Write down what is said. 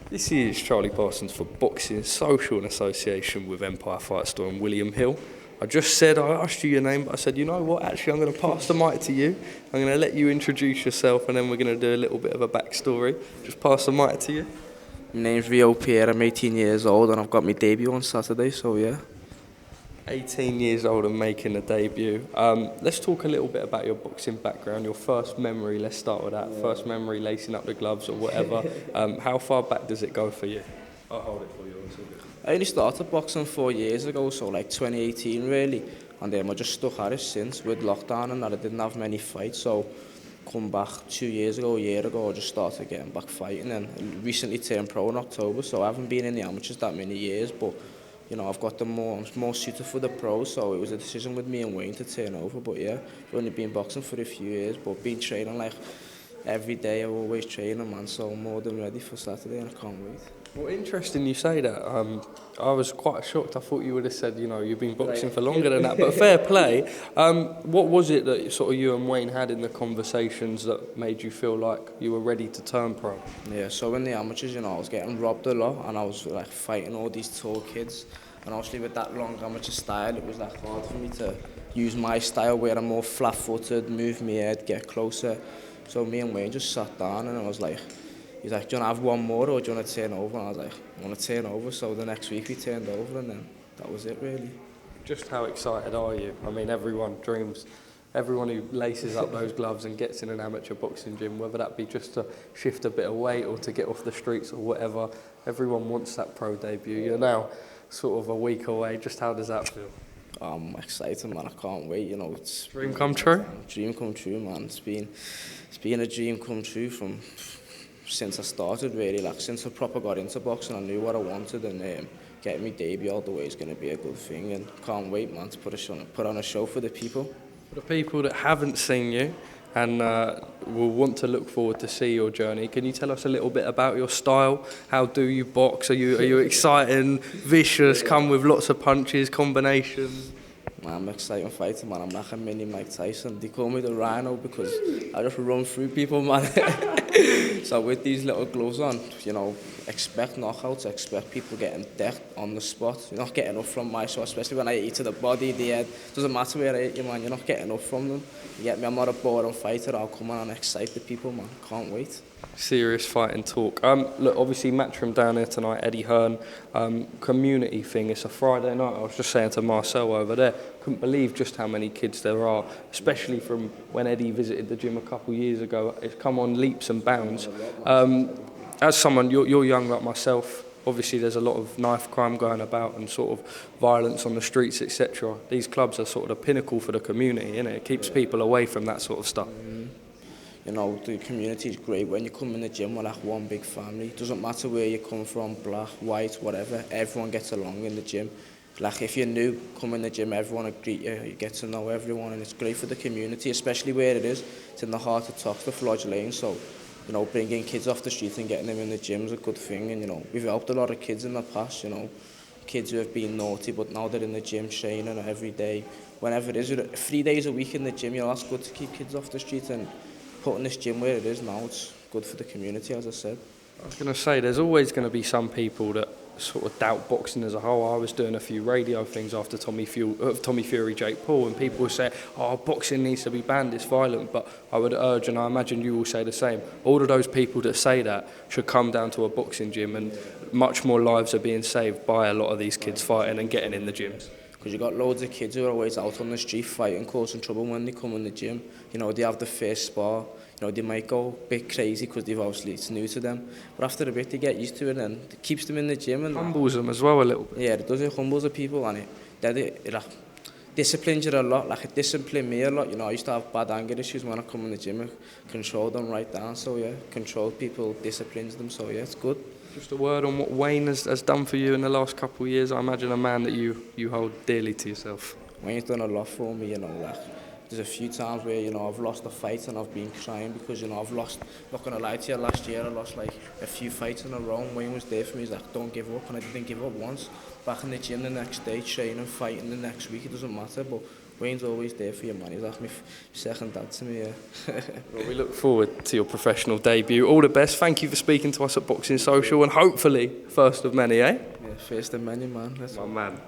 This is Charlie Parsons for Boxing Social and Association with Empire Fight Store and William Hill. I just said, I asked you your name, but I said, you know what, actually I'm going to pass the mic to you. I'm going to let you introduce yourself and then we're going to do a little bit of a backstory. Just pass the mic to you. My name's Rio Clay, I'm 18 years old and I've got my debut on Saturday, so yeah. 18 years old and making a debut. Let's talk a little bit about your boxing background, your first memory. Let's start with that. First memory, lacing up the gloves or whatever. How far back does it go for you? I'll hold it for you. It's all good. I only started boxing 4 years ago, so like 2018 really, and I just stuck at it since with lockdown and that I didn't have many fights, so come back 2 years ago, a year ago, I just started getting back fighting and recently turned pro in October, so I haven't been in the amateurs that many years, but you know, I've got I'm more suited for the pros, so it was a decision with me and Wayne to turn over. But yeah, I've only been boxing for a few years, but been training like every day. I'm always training, man, so I'm more than ready for Saturday and I can't wait. Well, interesting you say that. I was quite shocked. I thought you would have said, you know, you've been boxing for longer than that, but fair play. What was it that sort of you and Wayne had in the conversations that made you feel like you were ready to turn pro? Yeah, so in the amateurs, you know, I was getting robbed a lot and I was like fighting all these tall kids. And obviously with that long amateur style, it was like hard for me to use my style where I'm more flat-footed, move my head, get closer. So me and Wayne just sat down and I was like, he's like, do you want to have one more or do you want to turn over? And I was like, I want to turn over. So the next week we turned over and then that was it really. Just how excited are you? I mean, everyone dreams. Everyone who laces up those gloves and gets in an amateur boxing gym, whether that be just to shift a bit of weight or to get off the streets or whatever, everyone wants that pro debut. You're now sort of a week away. Just how does that feel? I'm excited, man. I can't wait. You know, it's Dream come true? Dream come true, man. It's been a dream come true from since I started, really. Like since I proper got into boxing, I knew what I wanted, and getting me debut all the way is going to be a good thing. And can't wait, man, to put on a show for the people. For the people that haven't seen you and will want to look forward to see your journey, can you tell us a little bit about your style? How do you box? Are you exciting, vicious, come with lots of punches, combinations? Man, I'm an exciting fighter, man. I'm like a mini Mike Tyson. They call me the Rhino because I just run through people, man. So with these little gloves on, you know, expect knockouts, expect people getting decked on the spot. You're not getting up from my shot, especially when I hit you to the body, the head. Doesn't matter where I hit you, man. You're not getting up from them. You get me? I'm not a boring fighter. I'll come on and excite the people, man. Can't wait. Serious fighting talk. Look, obviously Matchroom down there tonight, Eddie Hearn, community thing. It's a Friday night. I was just saying to Marcel over there, couldn't believe just how many kids there are, especially from when Eddie visited the gym a couple of years ago. It's come on leaps and bounds. As someone, you're young like myself, obviously there's a lot of knife crime going about and sort of violence on the streets, etc. These clubs are sort of the pinnacle for the community, innit? It keeps people away from that sort of stuff. You know, the community is great. When you come in the gym, we're like one big family. It doesn't matter where you come from, black, white, whatever. Everyone gets along in the gym. Like if you're new, come in the gym, everyone will greet you. You get to know everyone, and it's great for the community, especially where it is. It's in the heart of Toxteth, Flodge Lane. So, you know, bringing kids off the street and getting them in the gym is a good thing. And you know, we've helped a lot of kids in the past. You know, kids who have been naughty, but now they're in the gym training every day. Whenever it is, 3 days a week in the gym, you know, that's good to keep kids off the street and putting this gym where it is now, it's good for the community, as I said. I was going to say, there's always going to be some people that sort of doubt boxing as a whole. I was doing a few radio things after Tommy Fury, Jake Paul, and people would say, oh, boxing needs to be banned, it's violent. But I would urge, and I imagine you will say the same, all of those people that say that should come down to a boxing gym, and much more lives are being saved by a lot of these kids fighting and getting in the gyms. Because you got loads of kids who are always out on the street fighting, causing trouble when they come in the gym. You know, they have the first spar. You know, they might go a bit crazy because it's new to them. But after a bit, they get used to it and it keeps them in the gym. And humbles them as well a little bit. Yeah, it does. It humbles the people and it disciplines you a lot. Like it disciplined me a lot. You know, I used to have bad anger issues when I come in the gym. I control them right down. So yeah, control people, disciplines them. So yeah, it's good. Just a word on what Wayne has done for you in the last couple of years. I imagine a man that you hold dearly to yourself. Wayne's done a lot for me, you know, like there's a few times where, you know, I've lost a fight and I've been crying because, you know, I've lost, not going to lie to you, last year I lost like a few fights in a row and Wayne was there for me. He's like, don't give up, and I didn't give up once. Back in the gym the next day, training, fighting the next week, it doesn't matter, but Wayne's always there for you, man. He's like my second dad to me, yeah. Well, we look forward to your professional debut. All the best. Thank you for speaking to us at Boxing Social, and hopefully first of many, eh? Yeah, first of many, man. That's My man.